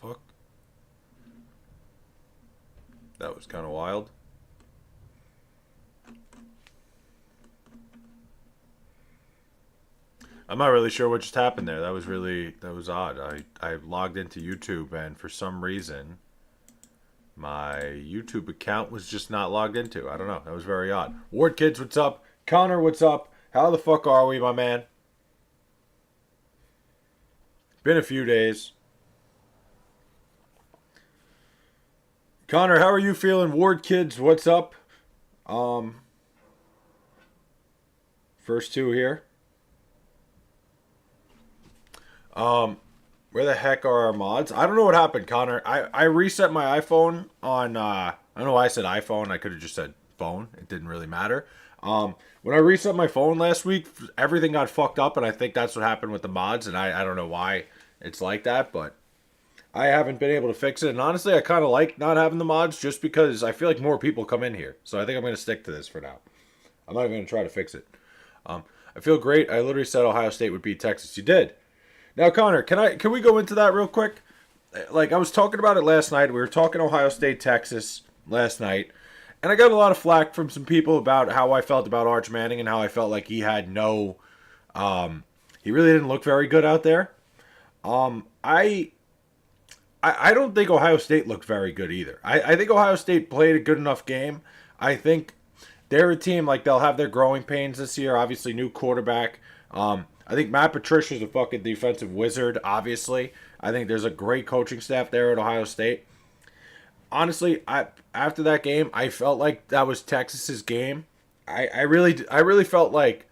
fuck? That was kind of wild. I'm not really sure what just happened there. That was odd. I logged into YouTube and for some reason my YouTube account was just not logged into. I don't know. That was very odd. Ward Kids, what's up? Connor, what's up? How the fuck are we, my man? Been a few days. Connor, how are you feeling? Ward Kids, what's up? Um, First two here. Where the heck are our mods? I don't know what happened, Connor. I reset my iPhone on I don't know why I said iPhone. I could have just said phone. It didn't really matter. When I reset my phone last week, everything got fucked up, and I think that's what happened with the mods. And I don't know why it's like that, but I haven't been able to fix it. And honestly, I kind of like not having the mods just because I feel like more people come in here. So I think I'm going to stick to this for now. I'm not even going to try to fix it. I feel great. I literally said Ohio State would beat Texas. You did. Now, Connor, can we go into that real quick? Like, I was talking about it last night. We were talking Ohio State, Texas last night. And I got a lot of flack from some people about how I felt about Arch Manning and how I felt like he had no... he really didn't look very good out there. I don't think Ohio State looked very good either. I think Ohio State played a good enough game. I think they're a team, like, they'll have their growing pains this year. Obviously, new quarterback. I think Matt Patricia's a fucking defensive wizard, obviously. I think there's a great coaching staff there at Ohio State. Honestly, after that game, I felt like that was Texas's game. I really felt like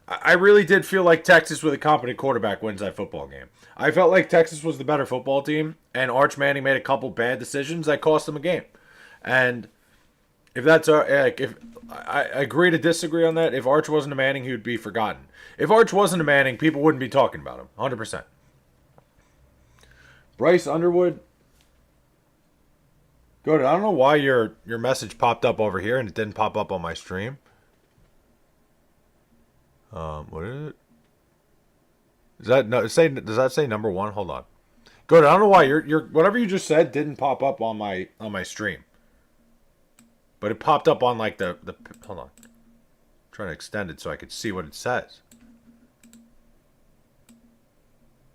I really did feel like Texas with a competent quarterback wins that football game. I felt like Texas was the better football team, and Arch Manning made a couple bad decisions that cost them a game. And if that's like, if I agree to disagree on that, if Arch wasn't a Manning, he would be forgotten. If Arch wasn't a Manning, people wouldn't be talking about him, 100%. Bryce Underwood. Good. I don't know why your message popped up over here and it didn't pop up on my stream. What is it? Is that no? Does that say number one? Hold on. Good. I don't know why your whatever you just said didn't pop up on my stream. But it popped up on like the hold on. I'm trying to extend it so I could see what it says.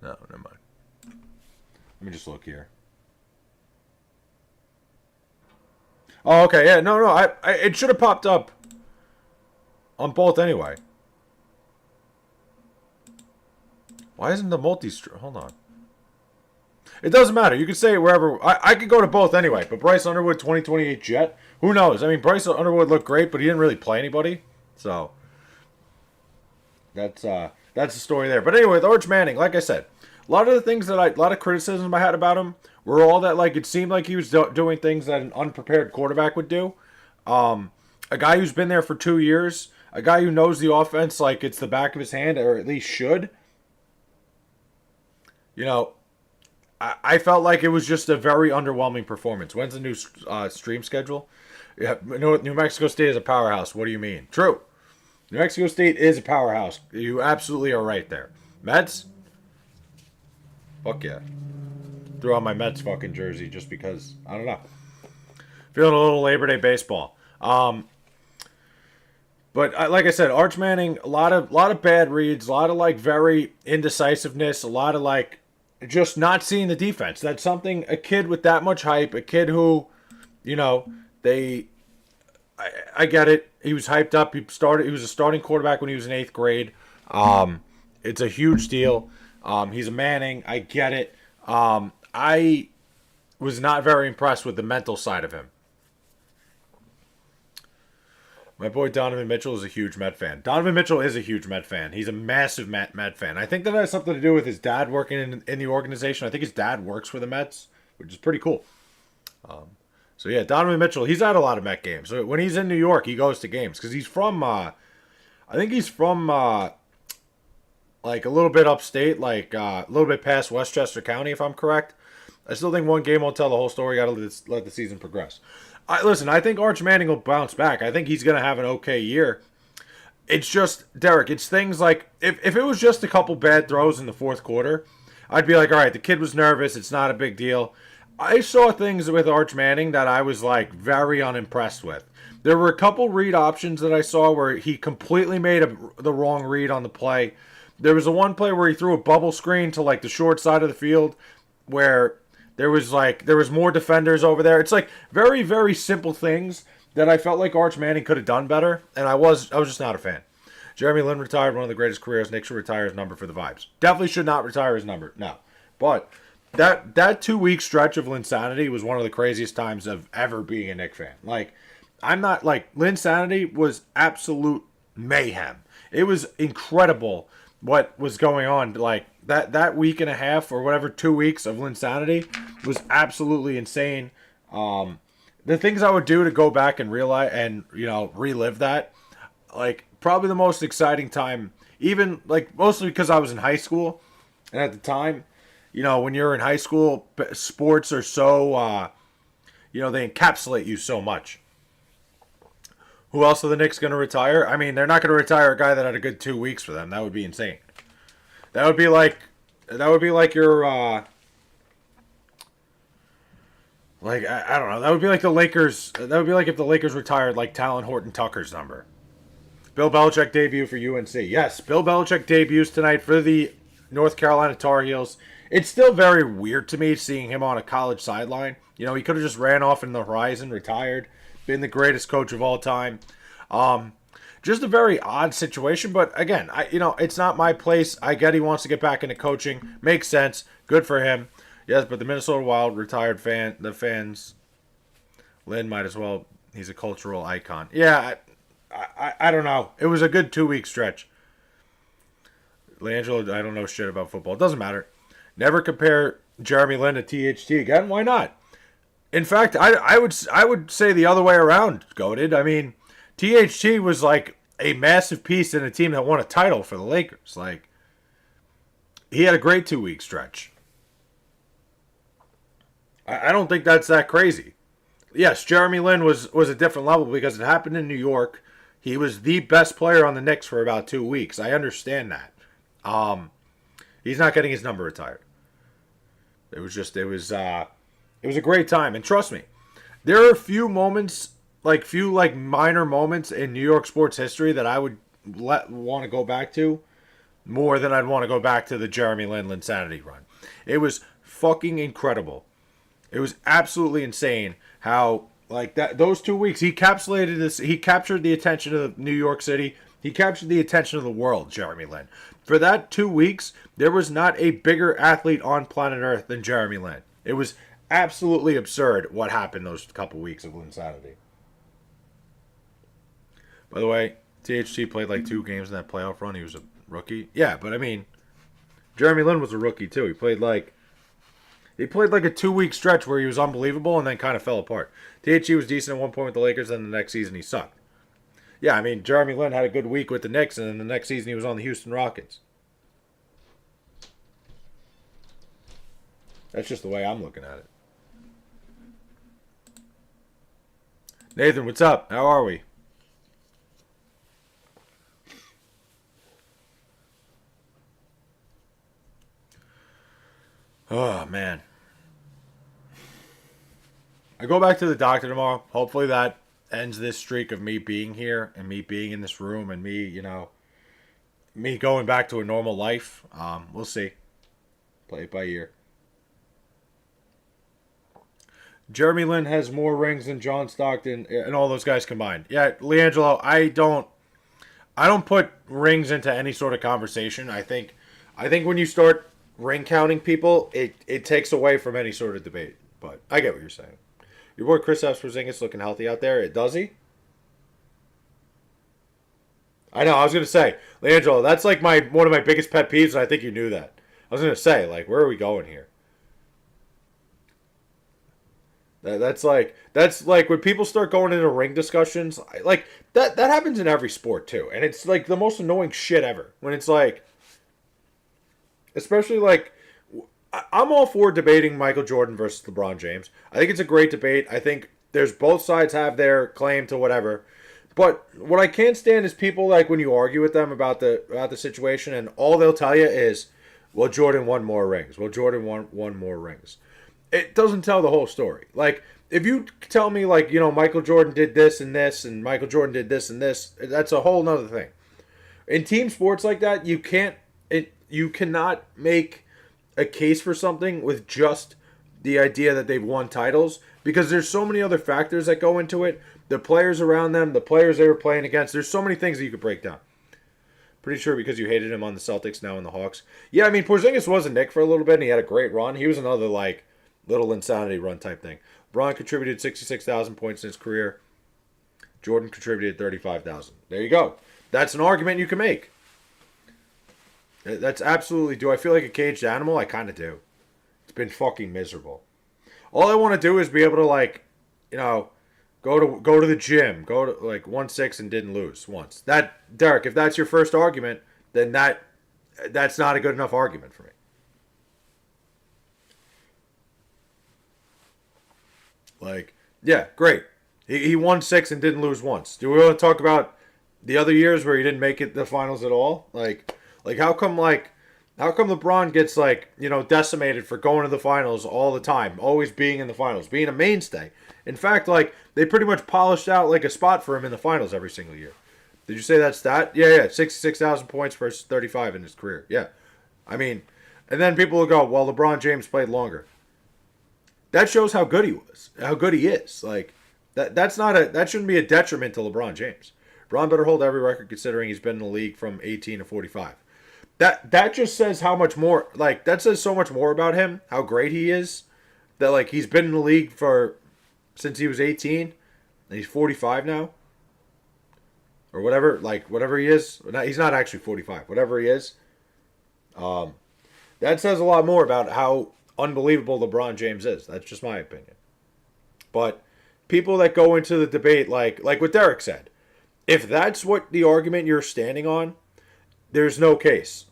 No, never mind. Let me just look here. Oh, okay, yeah, no, I it should have popped up on both anyway. Why isn't the hold on. It doesn't matter. You can say it wherever. I could go to both anyway. But Bryce Underwood, 2028 Jet. Who knows? I mean, Bryce Underwood looked great, but he didn't really play anybody. So that's the story there. But anyway, with Arch Manning, like I said, a lot of the things a lot of criticism I had about him were all that, like, it seemed like he was doing things that an unprepared quarterback would do. A guy who's been there for 2 years, a guy who knows the offense like it's the back of his hand, or at least should. You know, I felt like it was just a very underwhelming performance. When's the new stream schedule? Yeah, New Mexico State is a powerhouse. What do you mean? True. New Mexico State is a powerhouse. You absolutely are right there. Mets? Fuck yeah. Threw on my Mets fucking jersey just because, I don't know. Feeling a little Labor Day baseball. But like I said, Arch Manning, a lot of bad reads, a lot of like very indecisiveness, a lot of like just not seeing the defense. That's something a kid with that much hype, a kid who, you know, I get it. He was hyped up. He was a starting quarterback when he was in 8th grade. It's a huge deal. He's a Manning. I get it. I was not very impressed with the mental side of him. My boy Donovan Mitchell is a huge Met fan. Donovan Mitchell is a huge Met fan. He's a massive Met fan. I think that has something to do with his dad working in the organization. I think his dad works for the Mets, which is pretty cool. So yeah, Donovan Mitchell, he's at a lot of Met games. So when he's in New York, he goes to games because he's from, I think he's from like a little bit upstate, like a little bit past Westchester County, if I'm correct. I still think one game won't tell the whole story. Got to let the season progress. Listen, I think Arch Manning will bounce back. I think he's going to have an okay year. It's just, Derek, it's things like, if it was just a couple bad throws in the fourth quarter, I'd be like, all right, the kid was nervous. It's not a big deal. I saw things with Arch Manning that I was like very unimpressed with. There were a couple read options that I saw where he completely made the wrong read on the play. There was a one play where he threw a bubble screen to like the short side of the field where there was more defenders over there. It's like very, very simple things that I felt like Arch Manning could have done better, and I was just not a fan. Jeremy Lin retired, one of the greatest careers. Nick should retire his number for the vibes. Definitely should not retire his number. No. But that 2 week stretch of Linsanity was one of the craziest times of ever being a Nick fan. Like, I'm not like Linsanity was absolute mayhem. It was incredible what was going on. Like that week and a half or whatever, 2 weeks of Linsanity was absolutely insane. The things I would do to go back and realize and relive that, like probably the most exciting time, even like mostly because I was in high school, and at the time, when you're in high school, sports are so they encapsulate you so much. Who else are the Knicks going to retire? I mean, they're not going to retire a guy that had a good 2 weeks for them. That would be insane. That would be like your I don't know. That would be like the Lakers. That would be like if the Lakers retired like Talon Horton Tucker's number. Bill Belichick debut for UNC. Yes, Bill Belichick debuts tonight for the North Carolina Tar Heels. It's still very weird to me seeing him on a college sideline. He could have just ran off in the horizon, retired, been the greatest coach of all time. Just a very odd situation, but again, it's not my place. I get he wants to get back into coaching. Makes sense. Good for him. Yes, but the Minnesota Wild retired the fans, Lynn might as well. He's a cultural icon. Yeah, I don't know. It was a good 2 week stretch. LeAngelo, I don't know shit about football. It doesn't matter. Never compare Jeremy Lin to THT again. Why not? In fact, I would say the other way around, Goated. I mean, THT was like a massive piece in a team that won a title for the Lakers. Like, he had a great 2 week stretch. I don't think that's that crazy. Yes, Jeremy Lin was a different level because it happened in New York. He was the best player on the Knicks for about 2 weeks. I understand that. He's not getting his number retired. It was a great time. And trust me, there are a few moments, few minor moments in New York sports history that I would want to go back to more than I'd want to go back to the Jeremy Lin Linsanity run. It was fucking incredible. It was absolutely insane how those 2 weeks he encapsulated this. He captured the attention of New York City. He captured the attention of the world, Jeremy Lin. For that 2 weeks, there was not a bigger athlete on planet Earth than Jeremy Lin. It was absolutely absurd what happened those couple weeks of Linsanity. By the way, THT played 2 games in that playoff run. He was a rookie. Yeah, but I mean, Jeremy Lin was a rookie too. He played a 2 week stretch where he was unbelievable and then kind of fell apart. THT was decent at one point with the Lakers, and the next season he sucked. Yeah, I mean, Jeremy Lin had a good week with the Knicks, and then the next season he was on the Houston Rockets. That's just the way I'm looking at it. Nathan, what's up? How are we? Oh, man. I go back to the doctor tomorrow. Hopefully that ends this streak of me being here and me being in this room and me, me going back to a normal life. We'll see. Play it by ear. Jeremy Lin has more rings than John Stockton and all those guys combined. Yeah, LeAngelo, I don't put rings into any sort of conversation. I think when you start ring counting people, it takes away from any sort of debate. But I get what you're saying. Your boy Kristaps Porzingis looking healthy out there. Does he? I know. I was gonna say, LeAngelo, that's one of my biggest pet peeves, and I think you knew that. I was gonna say, where are we going here? That's like when people start going into ring discussions, that happens in every sport too, and it's the most annoying shit ever. When it's especially I'm all for debating Michael Jordan versus LeBron James. I think it's a great debate. I think there's both sides have their claim to whatever. But what I can't stand is people when you argue with them about the situation and all they'll tell you is, Well, Jordan won more rings. Well, Jordan won more rings. It doesn't tell the whole story. Like, if you tell me, like, Michael Jordan did this and this, and Michael Jordan did this and this, that's a whole nother thing. In team sports like that, you cannot make a case for something with just the idea that they've won titles, because there's so many other factors that go into it. The players around them, the players they were playing against. There's so many things that you could break down. Pretty sure because you hated him on the Celtics, now in the Hawks. Yeah, I mean, Porzingis was a Knick for a little bit, and he had a great run. He was another, like, little insanity run type thing. Braun contributed 66,000 points in his career. Jordan contributed 35,000. There you go. That's an argument you can make. That's absolutely... Do I feel like a caged animal? I kind of do. It's been fucking miserable. All I want to do is be able to, like, go to the gym, go to, like, 1-6 and didn't lose once. That, Derek, if that's your first argument, then that's not a good enough argument for me. Like, yeah, great. He won 6 and didn't lose once. Do we want to talk about the other years where he didn't make it the finals at all? Like how come LeBron gets, like, decimated for going to the finals all the time, always being in the finals, being a mainstay? In fact, like, they pretty much polished out, like, a spot for him in the finals every single year. Did you say that stat? Yeah, 66,000 points versus 35 in his career. Yeah. I mean, and then people will go, well, LeBron James played longer. That shows how good he was, how good he is. Like, that shouldn't be a detriment to LeBron James. LeBron better hold every record considering he's been in the league from 18 to 45. That just says how much more, like, that says so much more about him, how great he is, that, like, he's been in the league since he was 18, and he's 45 now, or whatever, like, whatever he is. He's not actually 45, whatever he is. That says a lot more about how unbelievable LeBron James is. That's just my opinion. But people that go into the debate, like what Derek said, if that's what the argument you're standing on, there's no case.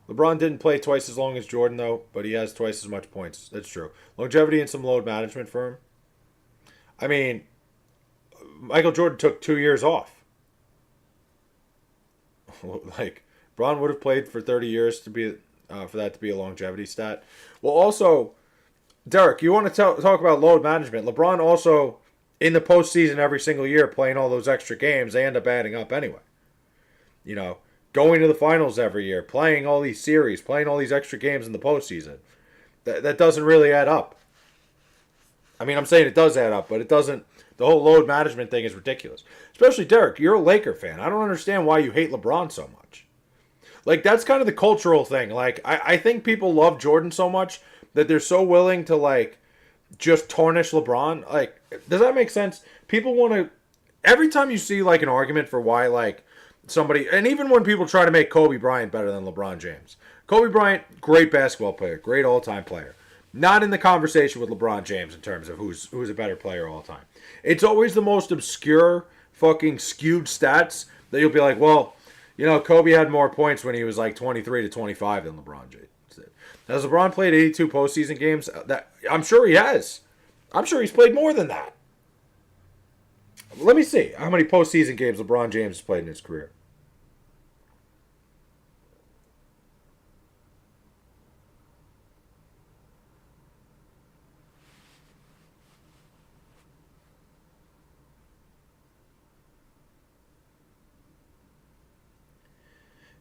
LeBron didn't play twice as long as Jordan, though, but he has twice as much points. That's true. Longevity and some load management for him. I mean, Michael Jordan took 2 years off. Like, LeBron would have played for 30 years to be for that to be a longevity stat. Well, also, Derek, you want to talk about load management. LeBron also, in the postseason every single year, playing all those extra games, they end up adding up anyway. Going to the finals every year, playing all these series, playing all these extra games in the postseason. That doesn't really add up. I mean, I'm saying it does add up, but it doesn't. The whole load management thing is ridiculous. Especially, Derek, you're a Laker fan. I don't understand why you hate LeBron so much. Like, that's kind of the cultural thing. Like, I think people love Jordan so much that they're so willing to, like, just tarnish LeBron. Like, does that make sense? People want to... Every time you see, like, an argument for why, like, somebody... And even when people try to make Kobe Bryant better than LeBron James. Kobe Bryant, great basketball player. Great all-time player. Not in the conversation with LeBron James in terms of who's a better player all time. It's always the most obscure, fucking skewed stats that you'll be like, well... Kobe had more points when he was like 23 to 25 than LeBron James did. Has LeBron played 82 postseason games? I'm sure he has. I'm sure he's played more than that. Let me see how many postseason games LeBron James has played in his career.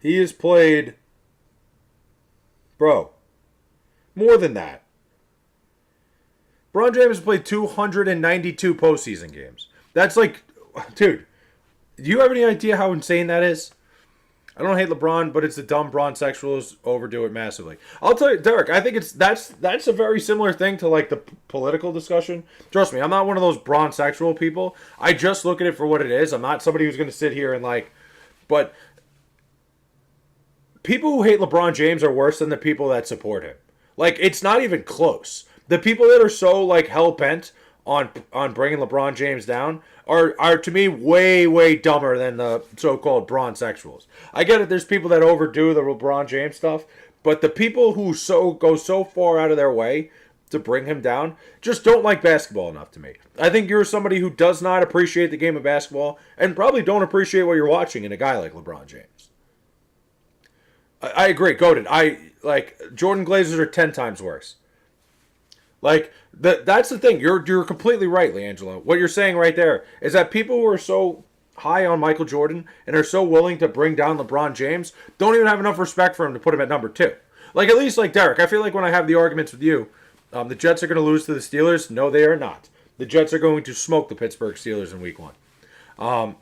He has played, bro, more than that. LeBron James has played 292 postseason games. That's like, dude, do you have any idea how insane that is? I don't hate LeBron, but it's the dumb Bron sexuals overdo it massively. I'll tell you, Derek, I think that's a very similar thing to, like, the political discussion. Trust me, I'm not one of those Bron sexual people. I just look at it for what it is. I'm not somebody who's going to sit here and, like, but... People who hate LeBron James are worse than the people that support him. Like, it's not even close. The people that are so, like, hell-bent on bringing LeBron James down are to me way, way dumber than the so-called Bron sexuals. I get it, there's people that overdo the LeBron James stuff, but the people who go so far out of their way to bring him down just don't like basketball enough to me. I think you're somebody who does not appreciate the game of basketball and probably don't appreciate what you're watching in a guy like LeBron James. I agree, goated. Jordan Glazers are 10 times worse. Like that's the thing. You're completely right, LeAngelo. What you're saying right there is that people who are so high on Michael Jordan and are so willing to bring down LeBron James don't even have enough respect for him to put him at number 2. Like at least like Derek, I feel like when I have the arguments with you, the Jets are going to lose to the Steelers. No, they are not. The Jets are going to smoke the Pittsburgh Steelers in Week 1.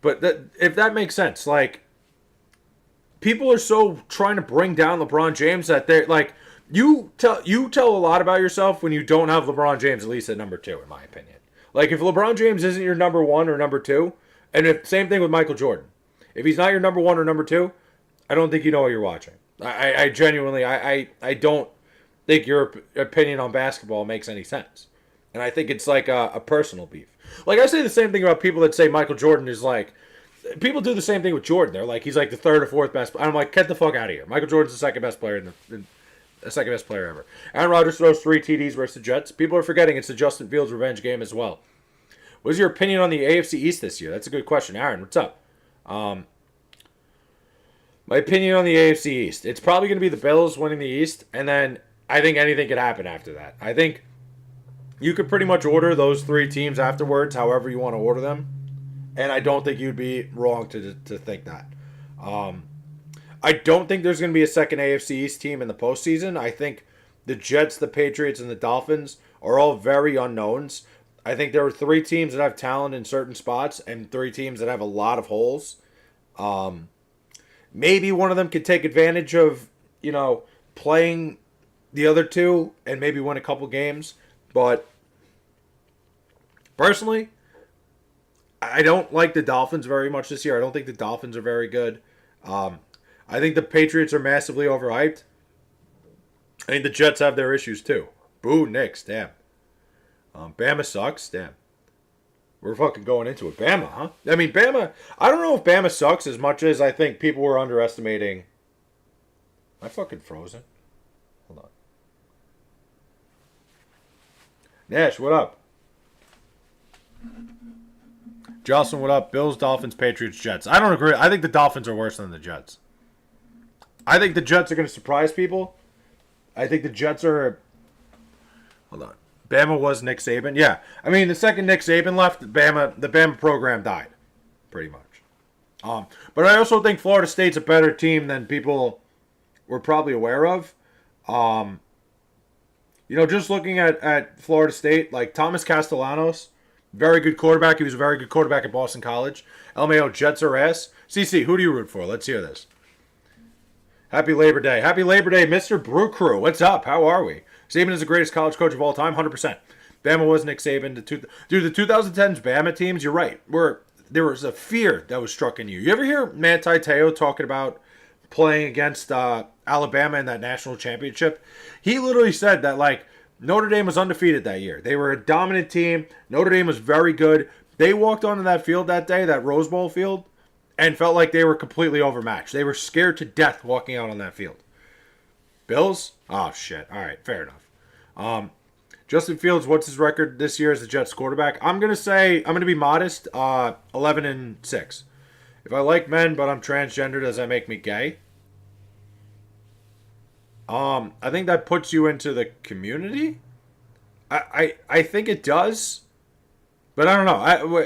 If that makes sense, like people are so trying to bring down LeBron James that they're like you tell a lot about yourself when you don't have LeBron James at least at number 2, in my opinion. Like if LeBron James isn't your number 1 or number 2, and if same thing with Michael Jordan, if he's not your number 1 or number 2, I don't think you know what you're watching. I genuinely I don't think your opinion on basketball makes any sense, and I think it's like a personal beef. Like I say the same thing about people that say Michael Jordan is like. People do the same thing with Jordan. They're like he's like the 3rd or 4th best. I'm like, get the fuck out of here. Michael Jordan's the second best player the second best player ever. Aaron Rodgers throws 3 TDs versus the Jets. People are forgetting it's the Justin Fields revenge game as well. What's your opinion on the AFC East this year? That's a good question. Aaron, what's up? My opinion on the AFC East. It's probably going to be the Bills winning the East, and then I think anything could happen after that. I think you could pretty much order those 3 teams afterwards, however you want to order them. And I don't think you'd be wrong to think that. I don't think there's going to be a second AFC East team in the postseason. I think the Jets, the Patriots, and the Dolphins are all very unknowns. I think there are 3 teams that have talent in certain spots and 3 teams that have a lot of holes. Maybe one of them could take advantage of, playing the other 2 and maybe win a couple games. But personally, I don't like the Dolphins very much this year. I don't think the Dolphins are very good. I think the Patriots are massively overhyped. I think the Jets have their issues too. Boo, Knicks, damn. Bama sucks, damn. We're fucking going into it. Bama, huh? I mean, Bama, I don't know if Bama sucks as much as I think people were underestimating. Am I fucking frozen? Hold on. Nash, what up? Jocelyn, what up? Bills, Dolphins, Patriots, Jets. I don't agree. I think the Dolphins are worse than the Jets. I think the Jets are going to surprise people. I think the Jets are... Hold on. Bama was Nick Saban. Yeah. I mean, the second Nick Saban left, the Bama program died. Pretty much. But I also think Florida State's a better team than people were probably aware of. Just looking at Florida State, like Thomas Castellanos... Very good quarterback. He was a very good quarterback at Boston College. LMAO, Jets are ass. CC, who do you root for? Let's hear this. Happy Labor Day. Happy Labor Day, Mr. Brew Crew. What's up? How are we? Saban is the greatest college coach of all time, 100%. Bama was Nick Saban. The 2010s Bama teams, you're right. There was a fear that was struck in you. You ever hear Manti Te'o talking about playing against Alabama in that national championship? He literally said that, like, Notre Dame was undefeated that year. They were a dominant team. Notre Dame was very good. They walked onto that field that day, that Rose Bowl field, and felt like they were completely overmatched. They were scared to death walking out on that field. Bills? Oh, shit. All right, fair enough. Justin Fields, what's his record this year as the Jets quarterback? I'm going to be modest, 11-6. If I like men, but I'm transgender, does that make me gay? I think that puts you into the community. I think it does, but I don't know.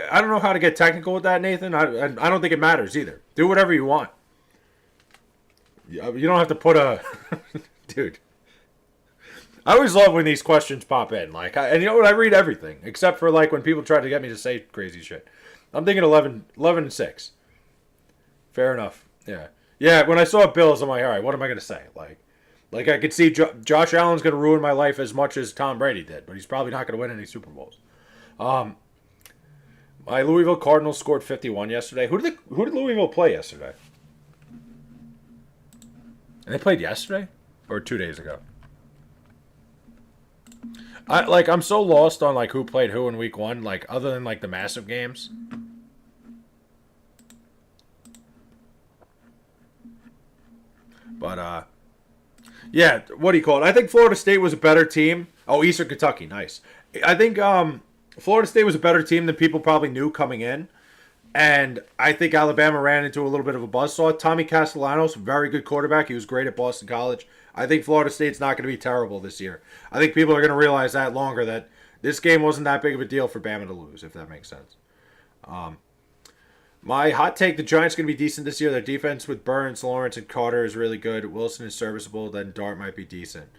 I don't know how to get technical with that, Nathan. I don't think it matters either. Do whatever you want. You don't have to put a dude. I always love when these questions pop in. And you know what? I read everything except for like when people try to get me to say crazy shit. I'm thinking 11-6. Fair enough. Yeah. When I saw Bills, I'm like, all right, what am I gonna say? Like I could see Josh Allen's going to ruin my life as much as Tom Brady did, but he's probably not going to win any Super Bowls. My Louisville Cardinals scored 51 yesterday. Who did Louisville play yesterday? And they played yesterday or 2 days ago. I'm so lost on like who played who in week 1, like other than like the massive games. But yeah, what do you call it? I think Florida State was a better team. Oh, Eastern Kentucky, nice. I think Florida State was a better team than people probably knew coming in. And I think Alabama ran into a little bit of a buzzsaw. Tommy Castellanos, very good quarterback. He was great at Boston College. I think Florida State's not going to be terrible this year. I think people are going to realize that longer, that this game wasn't that big of a deal for Bama to lose, if that makes sense. My hot take, the Giants are going to be decent this year. Their defense with Burns, Lawrence, and Carter is really good. Wilson is serviceable. Then Dart might be decent.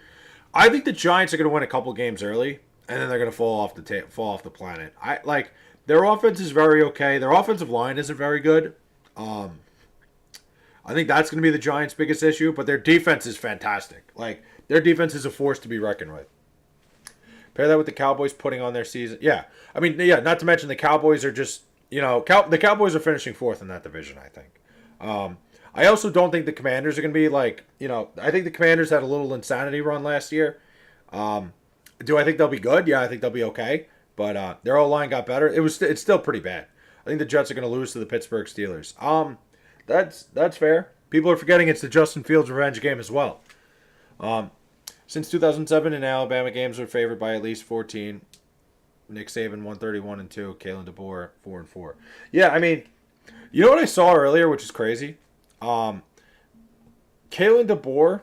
I think the Giants are going to win a couple games early, and then they're going to fall off the planet. I like their offense is very okay. Their offensive line isn't very good. Um, I think that's going to be the Giants' biggest issue, but their defense is fantastic. Like their defense is a force to be reckoned with. Pair that with the Cowboys putting on their season. Yeah, I mean, yeah. Not to mention the Cowboys are just the Cowboys are finishing fourth in that division. I think. I also don't think the Commanders are going to be like I think the Commanders had a little insanity run last year. Do I think they'll be good? Yeah, I think they'll be okay. But their O line got better. It's still pretty bad. I think the Jets are going to lose to the Pittsburgh Steelers. That's fair. People are forgetting it's the Justin Fields revenge game as well. Since 2007, in Alabama games are favored by at least 14. Nick Saban 131-2, Kalen DeBoer 4-4. Yeah, I mean, you know what I saw earlier, which is crazy. Kalen DeBoer,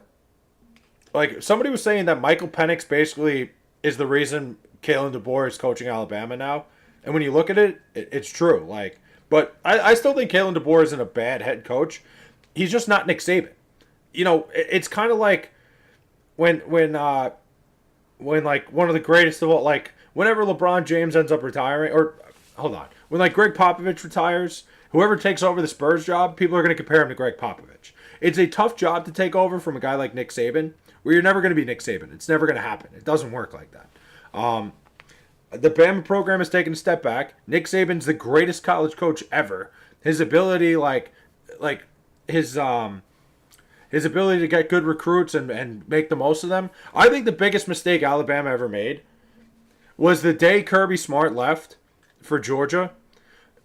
like somebody was saying that Michael Penix basically is the reason Kalen DeBoer is coaching Alabama now, and when you look at it, it's true. Like, but I still think Kalen DeBoer isn't a bad head coach. He's just not Nick Saban. It's kind of like when like one of the greatest of all, like whenever LeBron James ends up retiring, or hold on, when like Greg Popovich retires, whoever takes over the Spurs job, people are going to compare him to Greg Popovich. It's a tough job to take over from a guy like Nick Saban, where you're never going to be Nick Saban. It's never going to happen. It doesn't work like that. The Bama program has taken a step back. Nick Saban's the greatest college coach ever. His ability, like his ability to get good recruits and make the most of them. I think the biggest mistake Alabama ever made was the day Kirby Smart left for Georgia.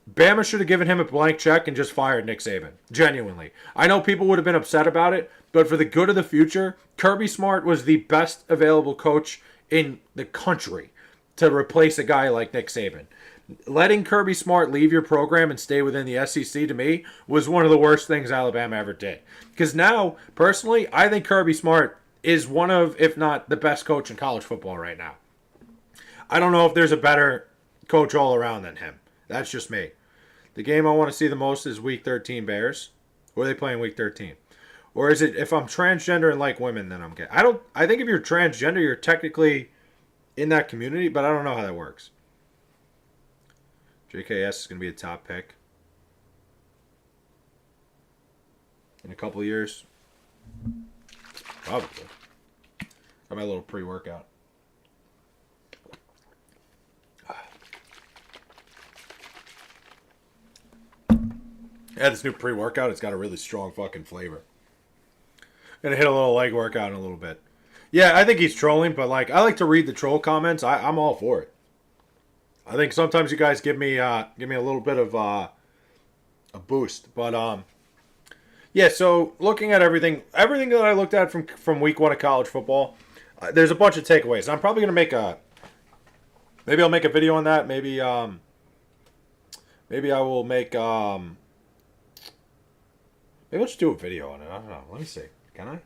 Bama should have given him a blank check and just fired Nick Saban. Genuinely. I know people would have been upset about it, but for the good of the future, Kirby Smart was the best available coach in the country to replace a guy like Nick Saban. Letting Kirby Smart leave your program and stay within the SEC, to me, was one of the worst things Alabama ever did. Because now, personally, I think Kirby Smart is one of, if not the best coach in college football right now. I don't know if there's a better coach all around than him. That's just me. The game I want to see the most is Week 13 Bears. Or are they playing Week 13? Or is it, if I'm transgender and like women, then I'm gay? I think if you're transgender, you're technically in that community, but I don't know how that works. JKS is going to be a top pick in a couple of years. Probably. Got my little pre-workout. Yeah, this new pre-workout, it's got a really strong fucking flavor. Gonna hit a little leg workout in a little bit. Yeah, I think he's trolling, but like I like to read the troll comments. I'm all for it. I think sometimes you guys give me a little bit of a boost, but yeah. So looking at everything that I looked at from week one of college football, there's a bunch of takeaways. I'm probably gonna maybe I'll make a video on that. Maybe I will make maybe I'll just do a video on it. I don't know. Let me see. Can I?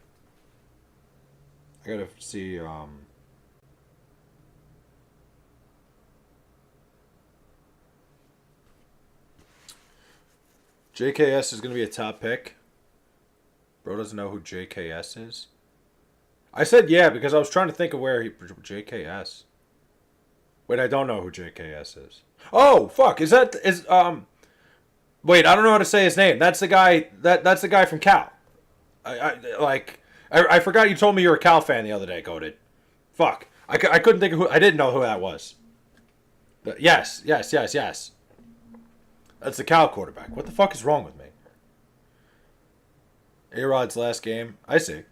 I gotta see. JKS is going to be a top pick. Bro doesn't know who JKS is. I said yeah because I was trying to think of where JKS. Wait, I don't know who JKS is. Oh fuck! Wait, I don't know how to say his name. That's the guy. That's the guy from Cal. I forgot you told me you're a Cal fan the other day, Goated. Fuck. I couldn't think of who. I didn't know who that was. But yes. That's the Cal quarterback. What the fuck is wrong with me? A-Rod's last game. I see.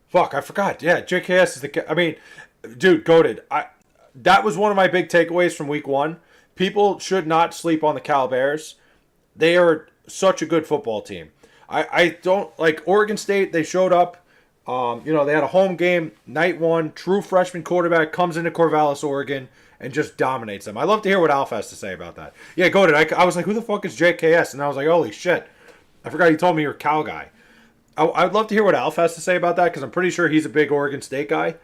Fuck, I forgot. Yeah, JKS is the... I mean, dude, Goated. That was one of my big takeaways from week one. People should not sleep on the Cal Bears. They are such a good football team. I don't... Like, Oregon State, they showed up. They had a home game, night one, true freshman quarterback comes into Corvallis, Oregon, and just dominates them. I'd love to hear what Alf has to say about that. Yeah, go ahead. I was like, who the fuck is JKS? And I was like, holy shit. I forgot you told me you're a Cal guy. I'd love to hear what Alf has to say about that because I'm pretty sure he's a big Oregon State guy.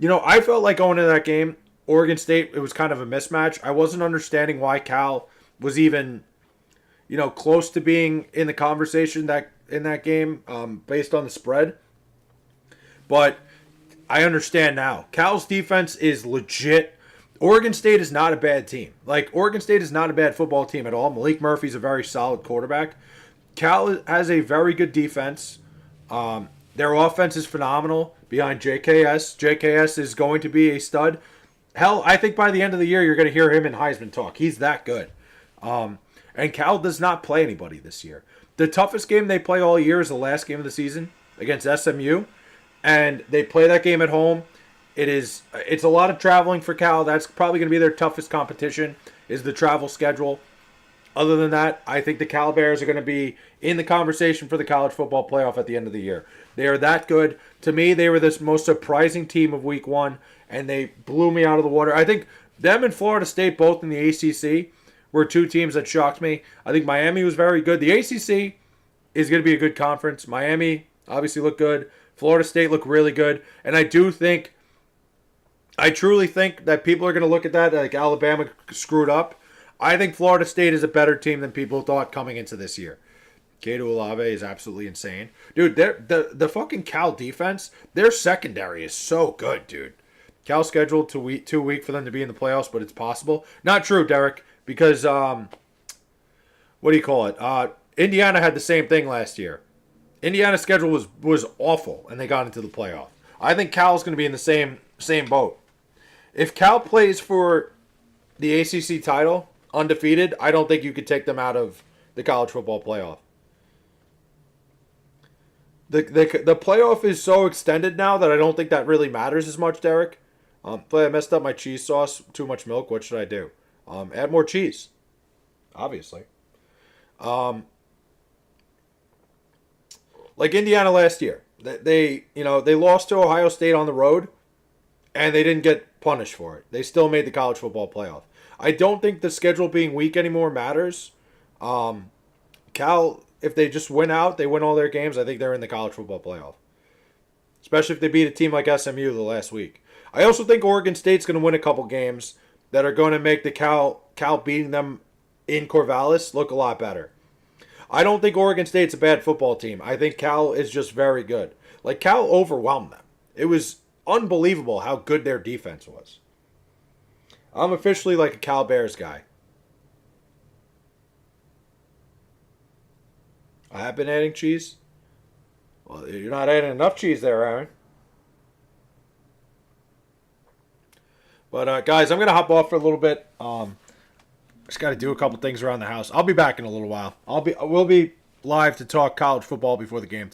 I felt like going into that game, Oregon State, it was kind of a mismatch. I wasn't understanding why Cal was even, close to being in the conversation in that game based on the spread. But I understand now. Cal's defense is legit. Oregon State is not a bad team. Oregon State is not a bad football team at all. Malik Murphy's a very solid quarterback. Cal has a very good defense. Their offense is phenomenal behind JKS. JKS is going to be a stud. Hell, I think by the end of the year, you're going to hear him in Heisman talk. He's that good. And Cal does not play anybody this year. The toughest game they play all year is the last game of the season against SMU. And they play that game at home. It's a lot of traveling for Cal. That's probably going to be their toughest competition is the travel schedule. Other than that, I think the Cal Bears are going to be in the conversation for the college football playoff at the end of the year. They are that good. To me, they were the most surprising team of week one, and they blew me out of the water. I think them and Florida State, both in the ACC, were two teams that shocked me. I think Miami was very good. The ACC is going to be a good conference. Miami obviously looked good. Florida State looked really good. And I truly think that people are going to look at that like Alabama screwed up. I think Florida State is a better team than people thought coming into this year. Cato Olave is absolutely insane. Dude, the fucking Cal defense, their secondary is so good, dude. Cal's scheduled too weak for them to be in the playoffs, but it's possible. Not true, Derek, because, what do you call it? Indiana had the same thing last year. Indiana's schedule was awful, and they got into the playoff. I think Cal's going to be in the same boat. If Cal plays for the ACC title undefeated, I don't think you could take them out of the college football playoff. The playoff is so extended now that I don't think that really matters as much, Derek. But I messed up my cheese sauce. Too much milk. What should I do? Add more cheese. Obviously. Like Indiana last year. They lost to Ohio State on the road, and they didn't get punished for it. They still made the college football playoff. I don't think the schedule being weak anymore matters. Cal, if they just win out, they win all their games, I think they're in the college football playoff. Especially if they beat a team like SMU the last week. I also think Oregon State's going to win a couple games that are going to make the Cal beating them in Corvallis look a lot better. I don't think Oregon State's a bad football team. I think Cal is just very good. Cal overwhelmed them. It was unbelievable how good their defense was. I'm officially a Cal Bears guy. I have been adding cheese. Well, you're not adding enough cheese there, Aaron. But guys, I'm gonna hop off for a little bit. Just got to do a couple things around the house. I'll be back in a little while. We'll be live to talk college football before the game.